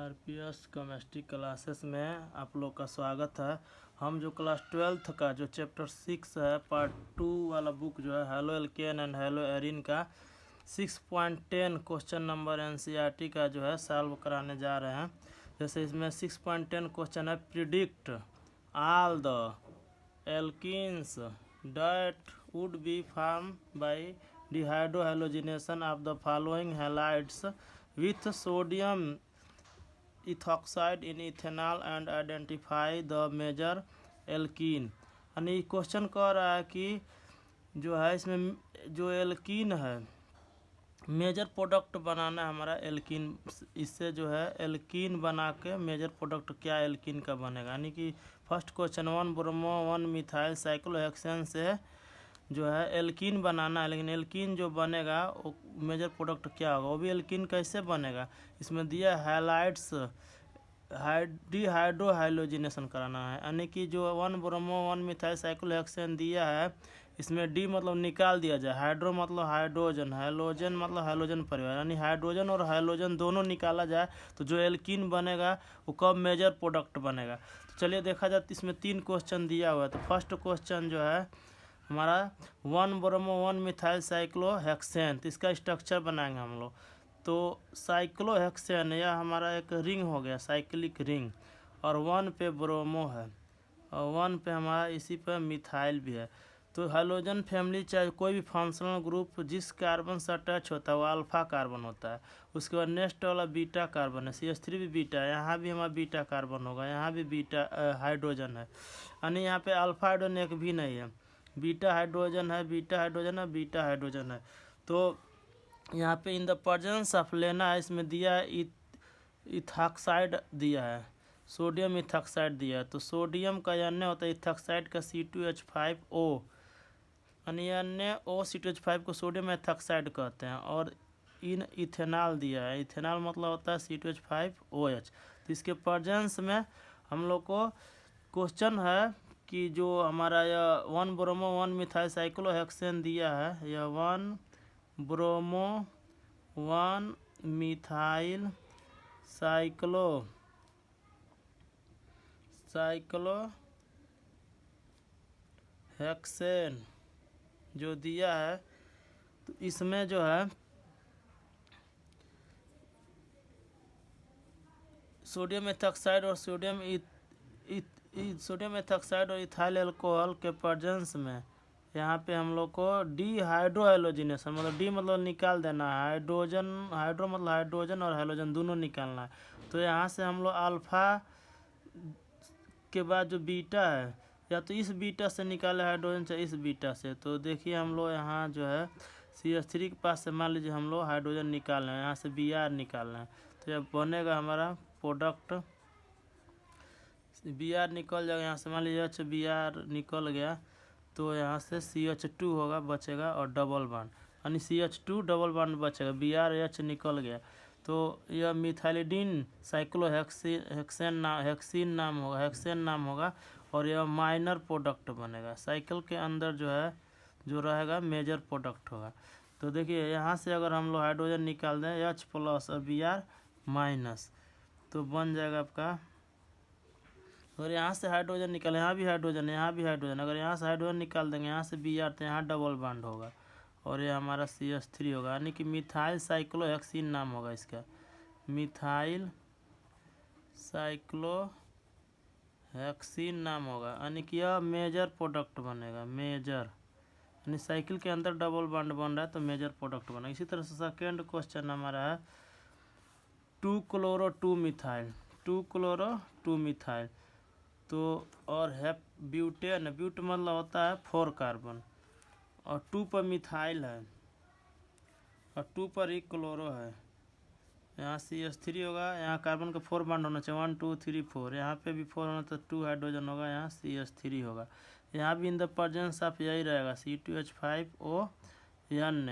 RPS chemistry classes में आप लोग का स्वागत है। हम जो क्लास 12th का जो चैप्टर 6 है पार्ट 2 वाला बुक जो है halo alkane and hello Erin का 6.10 क्वेश्चन नंबर एनसीईआरटी का जो है सॉल्व कराने जा रहे हैं। जैसे इसमें 6.10 क्वेश्चन है, predict all the alkenes that would be formed by dehydrohalogenation of the following halides with sodium ethoxide in ethanol and identify the major alkene। यानी क्वेश्चन कह रहा है कि जो है इसमें जो एल्कीन है मेजर प्रोडक्ट बनाना है हमारा एल्कीन। इससे जो है एल्कीन बना के मेजर प्रोडक्ट क्या एल्कीन का बनेगा। यानी कि first question 1 bromo 1 methyl cyclohexane से जो है एल्कीन बनाना है, लेकिन एल्कीन जो बनेगा वो मेजर प्रोडक्ट क्या होगा, वो भी एल्कीन कैसे बनेगा। इसमें दिया हैलाइड्स डिहाइड्रोहाइलोजिनेशन कराना है। यानी कि जो 1 ब्रोमो 1 मिथाइल साइक्लोहेक्सेन दिया है, इसमें डी मतलब निकाल दिया जाए, हाइड्रो मतलब हाइड्रोजन, हैलोजन मतलब हैलोजन परिवार, यानी हाइड्रोजन और हैलोजन दोनों निकाला जाए तो जो एल्कीन बनेगा वो कब मेजर प्रोडक्ट बनेगा। तो चलिए देखा जाए, इसमें 3 क्वेश्चन दिया हुआ है। तो फर्स्ट क्वेश्चन जो है हमारा 1 ब्रोमो 1 मिथाइल साइक्लोहेक्सेन, तो इसका स्ट्रक्चर बनाएंगे हम लोग। तो साइक्लोहेक्सेन यह हमारा एक रिंग हो गया, साइक्लिक रिंग, और 1 पे ब्रोमो है और 1 पे हमारा इसी पे मिथाइल भी है। तो हैलोजन फैमिली चाहे कोई भी फंक्शनल ग्रुप जिस कार्बन से अटैच होता है वो अल्फा कार्बन होता है। उसके बाद नेक्स्ट वाला बीटा कार्बन है, CH3 भी बीटा है, यहाँ भी हमारा बीटा कार्बन होगा, यहाँ भी बीटा हाइड्रोजन है। यानी यहाँ पे अल्फा हाइड्रोजन एक भी नहीं है, बीटा हाइड्रोजन है, बीटा हाइड्रोजन है, बीटा हाइड्रोजन है। तो यहाँ पे इन द प्रेजेंस ऑफ लेना है, इसमें दिया है इथॉक्साइड दिया है, सोडियम इथॉक्साइड दिया है। तो सोडियम का एन होता है, इथॉक्साइड का C2H5O, यानी NaOH2 को सोडियम इथॉक्साइड कहते हैं। और इन इथेनॉल दिया है, इथेनॉल मतलब होता है C2H5OH। तो इसके प्रेजेंस में हम लोग को क्वेश्चन है कि जो हमारा यह 1 ब्रोमो 1 मिथाइल साइक्लोहेक्सेन दिया है, यह 1 ब्रोमो 1 मिथाइल साइक्लोहेक्सेन जो दिया है, तो इसमें जो है सोडियम इथॉक्साइड और सोडियम इथॉक्साइड और इथाइल अल्कोहल के प्रेजेंस में यहाँ पे हम लोग को डिहाइड्रोहैलोजिनेशन मतलब डी मतलब निकाल देना है, हाइड्रोजन हाइड्रो मतलब हाइड्रोजन और हैलोजन दोनों निकालना है। तो यहाँ से हम लोग अल्फा के बाद जो बीटा है, या तो इस बीटा से निकाले हाइड्रोजन चाहे इस बीटा से। तो देखिए हम लोग यहाँ जो है CH3 के पास से मान लीजिए हम लोग हाइड्रोजन निकाल रहे हैं, यहाँ से Br निकाल रहे हैं। तो यह बनेगा हमारा प्रोडक्ट, Br निकल जाएगा यहाँ से, मान लीजिए Br निकल गया तो यहाँ से CH2 होगा बचेगा और डबल बॉन्ड, यानी CH2 डबल बॉन्ड बचेगा, BrH निकल गया। तो यह मिथाइलिडीन साइक्लोहेक्सेन नाम होगा और यह माइनर प्रोडक्ट बनेगा। साइकिल के अंदर जो है जो रहेगा मेजर प्रोडक्ट होगा। तो देखिए यहाँ से अगर हम लोग हाइड्रोजन निकाल दें H प्लस और Br माइनस, तो बन जाएगा आपका। अगर यहाँ से हाइड्रोजन निकाले, यहाँ भी हाइड्रोजन है, यहाँ भी हाइड्रोजन, अगर यहाँ से हाइड्रोजन निकाल देंगे यहाँ से Br, तो यहाँ डबल बॉन्ड होगा और ये हमारा CH3 होगा, यानी कि मिथाइल साइक्लोहेक्सीन नाम होगा इसका, मिथाइल साइक्लोहेक्सीन नाम होगा। यानी कि यह मेजर प्रोडक्ट बनेगा, मेजर, यानी साइकिल के अंदर डबल बॉन्ड बन रहा है तो मेजर प्रोडक्ट बनेगा। इसी तरह से सेकेंड क्वेश्चन हमारा है 2 क्लोरो 2 मिथाइल, तो और है ब्यूटेन, ब्यूट मतलब होता है 4 कार्बन, और 2 पर मिथाइल है और 2 पर ही क्लोरो है। यहाँ CH3 होगा, यहाँ कार्बन का 4 बॉन्ड होना चाहिए, 1 2 3 4, यहाँ पे भी 4 होना तो 2 हाइड्रोजन होगा, यहाँ CH3 होगा। यहाँ भी इन द प्रेजेंस ऑफ यही रहेगा C2H5O N,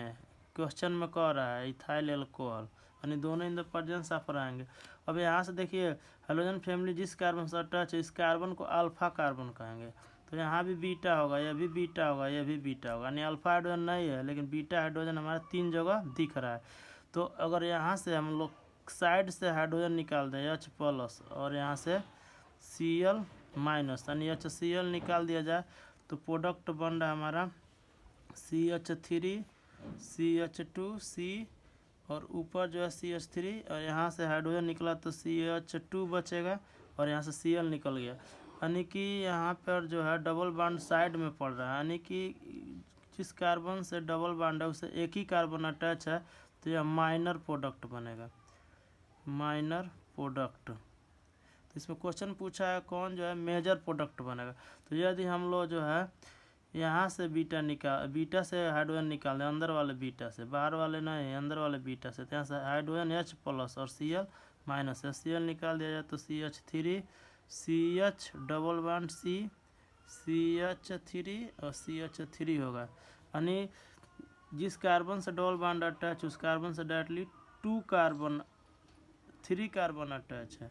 क्वेश्चन में कह रहा है इथाइल अल्कोहल, यानी दोनों इन द प्रेजेंस ऑफ रहेंगे। अब यहाँ से देखिए हैलोजन फैमिली जिस कार्बन से अटैच है इस कार्बन को अल्फा कार्बन कहेंगे। तो यहाँ भी बीटा होगा, यह भी बीटा होगा, यह भी बीटा होगा, यानी अल्फा हाइड्रोजन नहीं है लेकिन बीटा हाइड्रोजन हमारा 3 जगह दिख रहा है। तो अगर यहाँ से हम लोग साइड से हाइड्रोजन निकाल दें H+ और यहाँ से Cl-, यानी HCl निकाल दिया जाए तो प्रोडक्ट बन रहा है हमारा CH3 CH2C और ऊपर जो है CH3 और यहाँ से हाइड्रोजन निकला तो CH2 बचेगा और यहाँ से Cl निकल गया। यानी कि यहाँ पर जो है डबल बॉन्ड साइड में पड़ रहा है, यानी कि जिस कार्बन से डबल बॉन्ड है उसे एक ही कार्बन अटैच है तो यह माइनर प्रोडक्ट बनेगा, माइनर प्रोडक्ट। तो इसमें क्वेश्चन पूछा है कौन जो है मेजर प्रोडक्ट बनेगा। तो यदि हम लोग जो है यहाँ से बीटा से हाइड्रोजन निकाल दें, अंदर वाले बीटा से, बाहर वाले नहीं, अंदर वाले बीटा से, तो यहाँ से हाइड्रोजन H+ और Cl-, Cl निकाल दिया जाए तो CH3 CH double bond C CH3 और CH3 होगा। यानी जिस कार्बन से डबल बॉन्ड अटैच उस कार्बन से डायरेक्टली 3 कार्बन अटैच है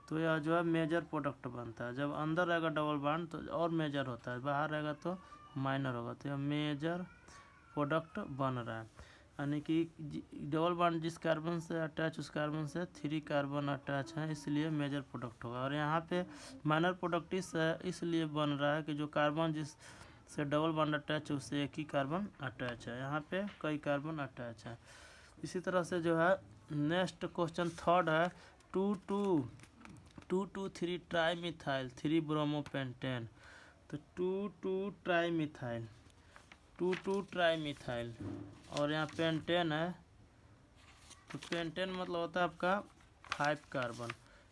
तो यह जो है मेजर प्रोडक्ट बनता है। जब अंदर रहेगा डबल बॉन्ड तो और मेजर होता है, बाहर रहेगा तो माइनर होगा, तो यह मेजर प्रोडक्ट बन रहा है। यानी कि डबल बॉन्ड जिस कार्बन से अटैच उस कार्बन से 3 कार्बन अटैच है, इसलिए मेजर प्रोडक्ट होगा। और यहाँ पे माइनर प्रोडक्ट इसलिए बन रहा है कि जो कार्बन जिस से डबल बॉन्ड अटैच है उससे एक ही कार्बन अटैच है, यहाँ पे कई कार्बन अटैच है। इसी तरह से जो है नेक्स्ट क्वेश्चन थर्ड है 2,2,3 ट्राईमिथाइल 3 ब्रोमोपेंटेन। तो 2,2 ट्राईमिथाइल 2,2 ट्राईमिथाइल और यहाँ पेंटेन है, तो पेंटेन मतलब होता है आपका 5 कार्बन,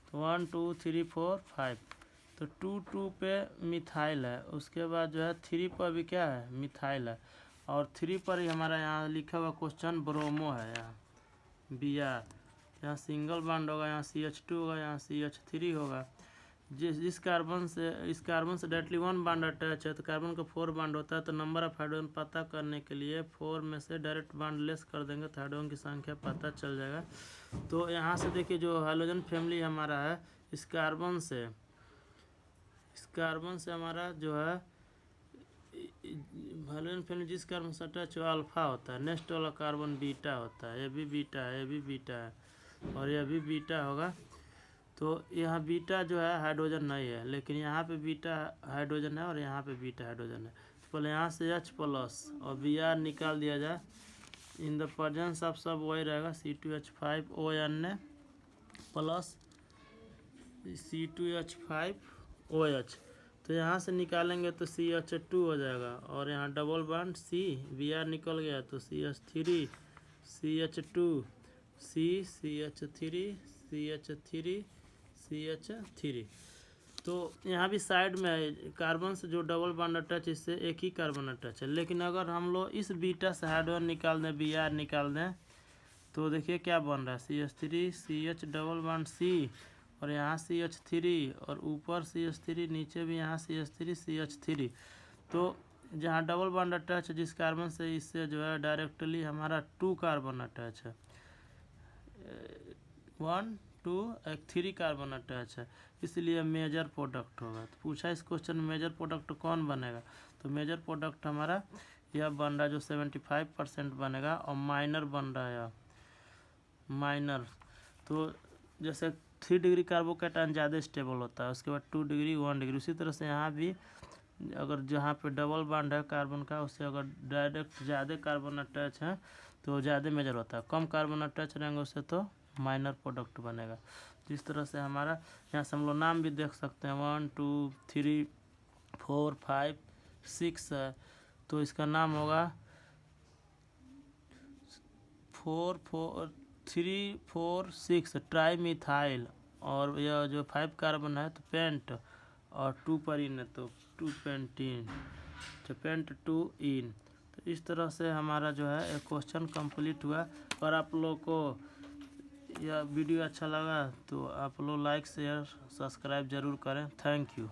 तो 1 2 3 4 5। तो 2,2 पे मिथाइल है, उसके बाद जो है 3 पर भी क्या है मिथाइल है और 3 पर ही हमारा यहाँ लिखा हुआ क्वेश्चन ब्रोमो है, यहाँ Br, यहाँ सिंगल बॉन्ड होगा, यहाँ CH2 होगा, यहाँ CH3 होगा। जिस कार्बन से इस कार्बन से डायरेक्टली 1 बॉन्ड अटैच है तो कार्बन का 4 बॉन्ड होता है, तो नंबर ऑफ हाइड्रोजन पता करने के लिए 4 में से डायरेक्ट बॉन्ड लेस कर देंगे तो हाइड्रोजन की संख्या पता चल जाएगा। तो यहाँ से देखिए जो हाइड्रोजन फैमिली हमारा है इस कार्बन से हमारा जो है हाइड्रोजन फैमिली जिस कार्बन से अटैच है अल्फा होता है, नेक्स्ट वाला कार्बन बीटा होता है, ये भी बीटा है, ये भी बीटा है और यह भी बीटा होगा। तो यहाँ बीटा जो है हाइड्रोजन नहीं है, लेकिन यहाँ पे बीटा हाइड्रोजन है और यहाँ पे बीटा हाइड्रोजन है। तो पहले यहाँ से H+ और Br निकाल दिया जाए, इन द प्रेजेंस ऑफ सब वही रहेगा C2H5ONA प्लस C2H5OH। तो यहाँ से निकालेंगे तो CH2 हो जाएगा और यहाँ डबल बॉन्ड C Br निकल गया तो CH3 CH2 CH3 CH3 CH3। तो यहाँ भी साइड में कार्बन से जो डबल बॉन्ड अटैच इससे एक ही कार्बन अटैच है, लेकिन अगर हम लोग इस बीटा से हाइड्रोजन निकाल दें Br निकाल दें तो देखिए क्या बन रहा है CH3 CH double bond C और यहाँ CH3 और ऊपर CH3 नीचे भी यहाँ CH3 CH3। तो जहाँ डबल बॉन्ड अटैच है जिस कार्बन से इससे जो है डायरेक्टली हमारा 2 कार्बन अटैच है, 1 2 3 कार्बन अटैच है, इसलिए मेजर प्रोडक्ट होगा। तो पूछा इस क्वेश्चन में मेजर प्रोडक्ट कौन बनेगा, तो मेजर प्रोडक्ट हमारा यह बन रहा है जो 75% बनेगा और माइनर बन रहा है माइनर। तो जैसे 3 डिग्री कार्बोकैटायन ज़्यादा स्टेबल होता है, उसके बाद 2 डिग्री 1 डिग्री। उसी तरह से यहाँ भी अगर जहाँ पे डबल बॉन्ड है कार्बन का उससे अगर डायरेक्ट ज़्यादा कार्बन अटैच है तो ज़्यादा मेजर होता है, कम कार्बन अटैच रहेंगे उससे तो माइनर प्रोडक्ट बनेगा। जिस तरह से हमारा यहाँ से हम लोग नाम भी देख सकते हैं 1 2 3 4 5 6 है, तो इसका नाम होगा 4 4 3 4 6 ट्राईमिथाइल और यह जो 5 कार्बन है तो पेंट और 2 पर इन है तो 2 पेंटीन, तो पेंट 2 इन। तो इस तरह से हमारा जो है एक क्वेश्चन कंप्लीट हुआ। और आप लोग को यह वीडियो अच्छा लगा तो आप लोग लाइक शेयर सब्सक्राइब ज़रूर करें। Thank you.